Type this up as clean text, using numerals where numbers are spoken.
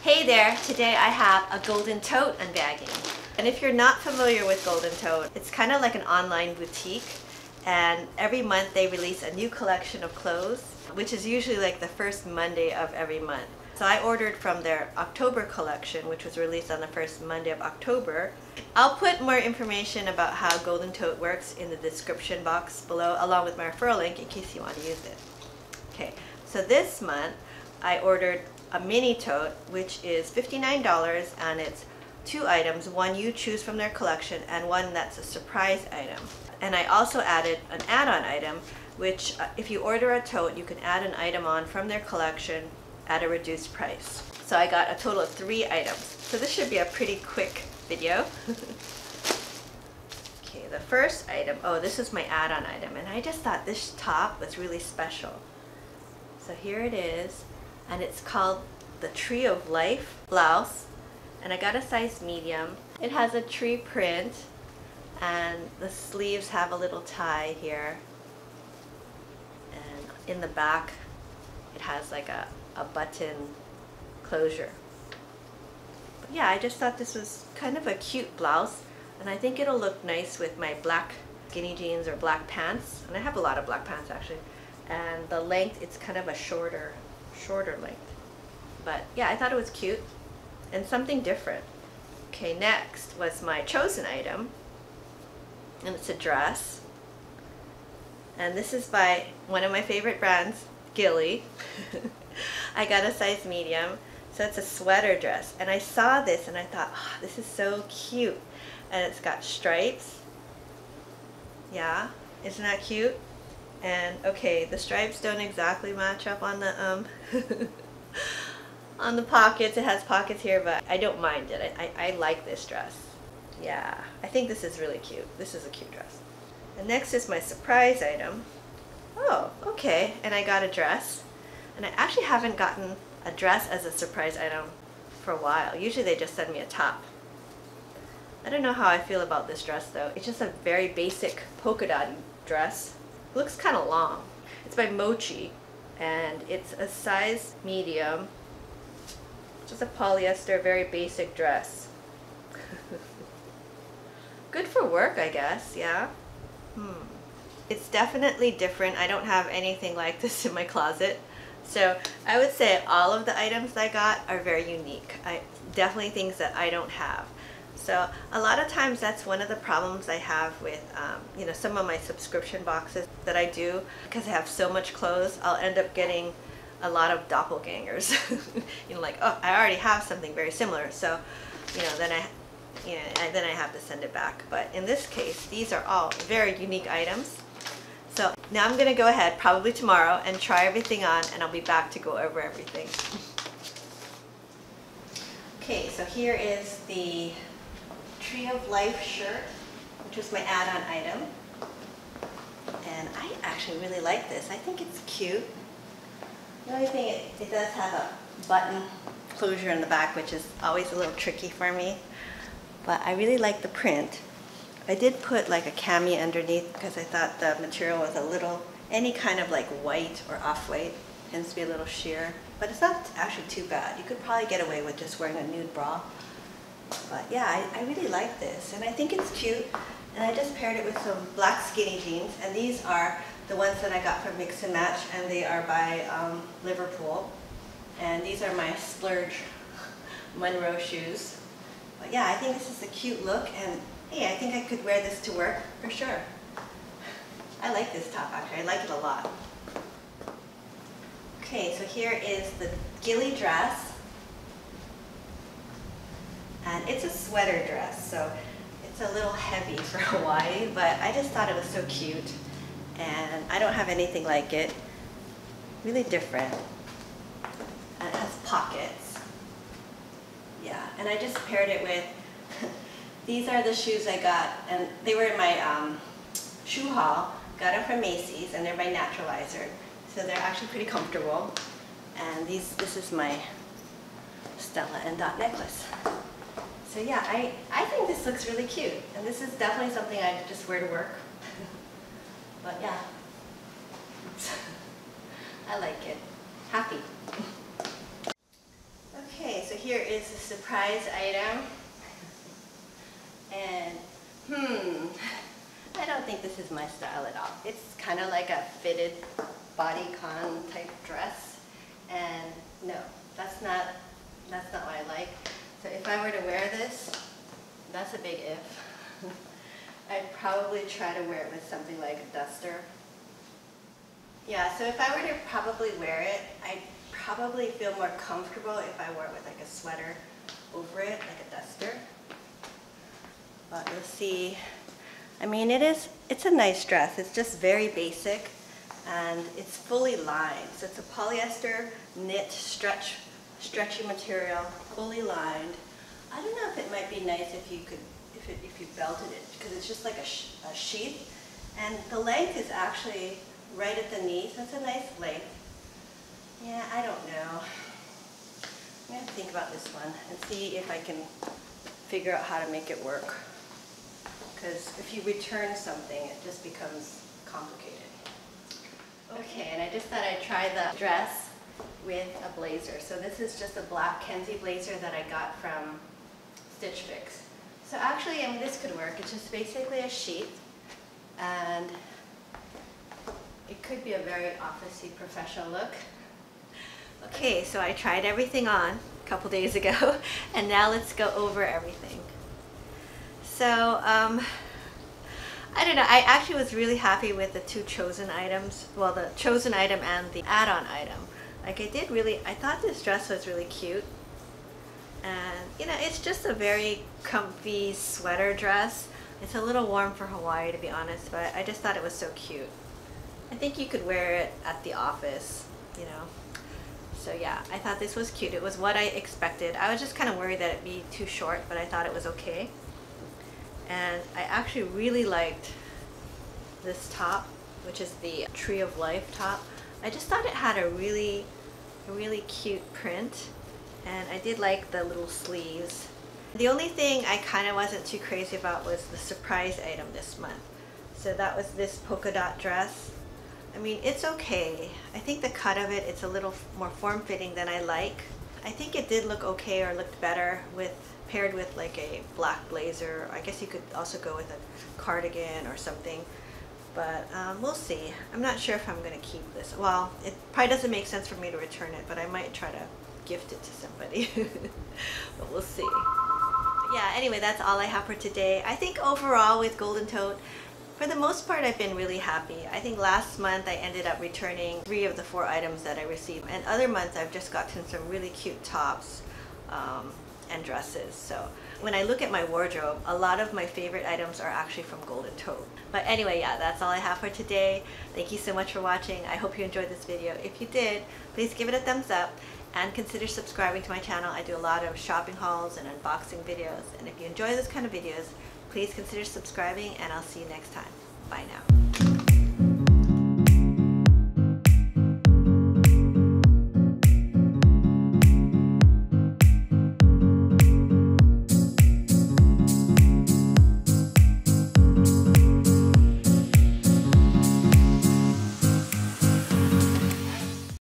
Hey there! Today I have a Golden Tote unbagging. And if you're not familiar with Golden Tote, it's kind of like an online boutique, and every month they release a new collection of clothes, which is usually like the first Monday of every month. So I ordered from their October collection, which was released on the first Monday of October. I'll put more information about how Golden Tote works in the description box below, along with my referral link in case you want to use it. Okay, so this month I ordered a mini tote, which is $59, and it's 2 items, one you choose from their collection and one that's a surprise item. And I also added an add-on item, which if you order a tote, you can add an item on from their collection at a reduced price. So I got a total of 3 items. So this should be a pretty quick video. Okay, the first item, oh, this is my add-on item, and I just thought this top was really special. So here it is. And it's called the Tree of Life blouse, and I got a size medium. It has a tree print, and the sleeves have a little tie here, and in the back it has like a button closure. But yeah, I just thought this was kind of a cute blouse, and I think it'll look nice with my black skinny jeans or black pants, and I have a lot of black pants actually. And the length, it's kind of a shorter length. But yeah, I thought it was cute and something different. Okay, next was my chosen item, and it's a dress. And this is by one of my favorite brands, GILLI. I got a size medium, so it's a sweater dress. And I saw this and I thought, oh, this is so cute. And it's got stripes. Yeah, isn't that cute? And okay, the stripes don't exactly match up on the on the pockets. It has pockets here, but I don't mind it. I like this dress. Yeah, I think this is really cute. This is a cute dress. And next is my surprise item. Oh, okay. And I got a dress. And I actually haven't gotten a dress as a surprise item for a while. Usually they just send me a top. I don't know how I feel about this dress though. It's just a very basic polka dot dress. It looks kind of long. It's by Mochi, and it's a size medium. Just a polyester, very basic dress. Good for work, I guess, yeah. It's definitely different. I don't have anything like this in my closet. So I would say all of the items I got are very unique. Definitely things that I don't have. So a lot of times that's one of the problems I have with you know, some of my subscription boxes that I do, because I have so much clothes. I'll end up getting a lot of doppelgangers. You know, like, oh, I already have something very similar, so you know, then I have to send it back. But in this case, these are all very unique items. So now I'm gonna go ahead probably tomorrow and try everything on, and I'll be back to go over everything. Okay, so here is the Tree of Life shirt, which was my add-on item. And I actually really like this. I think it's cute. The only thing, it does have a button closure in the back, which is always a little tricky for me. But I really like the print. I did put like a cami underneath because I thought the material was a little, any kind of like white or off-white tends to be a little sheer. But it's not actually too bad. You could probably get away with just wearing a nude bra. But yeah, I really like this, and I think it's cute. And I just paired it with some black skinny jeans, and these are the ones that I got from Mix and Match, and they are by Liverpool. And these are my splurge Monroe shoes. But yeah, I think this is a cute look, and hey, I think I could wear this to work for sure. I like this top actually, I like it a lot. Okay, so here is the GILLI dress. And it's a sweater dress, so it's a little heavy for Hawaii, but I just thought it was so cute. And I don't have anything like it. Really different. And it has pockets. Yeah, and I just paired it with, these are the shoes I got, and they were in my shoe haul. Got them from Macy's, and they're by Naturalizer. So they're actually pretty comfortable. And this is my Stella and Dot necklace. So yeah, I think this looks really cute, and this is definitely something I just wear to work. But yeah, I like it. Happy. Okay, so here here is a surprise item. And I don't think this is my style at all. It's kind of like a fitted bodycon type dress. And no, that's not what I like. So if I were to wear this, that's a big if. I'd probably try to wear it with something like a duster. Yeah, so if I were to probably wear it, I'd probably feel more comfortable if I wore it with like a sweater over it, like a duster. But you'll see, I mean, it's a nice dress. It's just very basic and it's fully lined. So it's a polyester knit stretchy material, fully lined. I don't know if it might be nice if you belted it, because it's just like a sheath, and the length is actually right at the knee, so it's a nice length. Yeah, I don't know. I'm gonna think about this one and see if I can figure out how to make it work. Because if you return something, it just becomes complicated. Okay, and I just thought I'd try the dress with a blazer. So this is just a black Kenzie blazer that I got from Stitch Fix. So actually, I mean, this could work. It's just basically a sheath, and it could be a very officey professional look. Okay, so I tried everything on a couple days ago, and now let's go over everything. So, I don't know, I actually was really happy with the two chosen items. Well, the chosen item and the add-on item. Like I thought this dress was really cute. And, you know, it's just a very comfy sweater dress. It's a little warm for Hawaii, to be honest, but I just thought it was so cute. I think you could wear it at the office, you know. So yeah, I thought this was cute. It was what I expected. I was just kind of worried that it'd be too short, but I thought it was okay. And I actually really liked this top, which is the Tree of Life top. I just thought it had a really cute print, and I did like the little sleeves. The only thing I kind of wasn't too crazy about was the surprise item this month. So that was this polka dot dress. I mean, it's okay. I think the cut of it's a little more form-fitting than I like. I think it did look okay, or looked better paired with like a black blazer. I guess you could also go with a cardigan or something. But we'll see. I'm not sure if I'm going to keep this. Well, it probably doesn't make sense for me to return it, but I might try to gift it to somebody. But we'll see. But yeah, anyway, that's all I have for today. I think overall with Golden Tote, for the most part, I've been really happy. I think last month I ended up returning 3 of the 4 items that I received. And other months I've just gotten some really cute tops and dresses. So when I look at my wardrobe, a lot of my favorite items are actually from Golden Tote. But anyway, yeah, that's all I have for today. Thank you so much for watching. I hope you enjoyed this video. If you did, please give it a thumbs up and consider subscribing to my channel. I do a lot of shopping hauls and unboxing videos. And if you enjoy this kind of videos, please consider subscribing, and I'll see you next time. Bye now.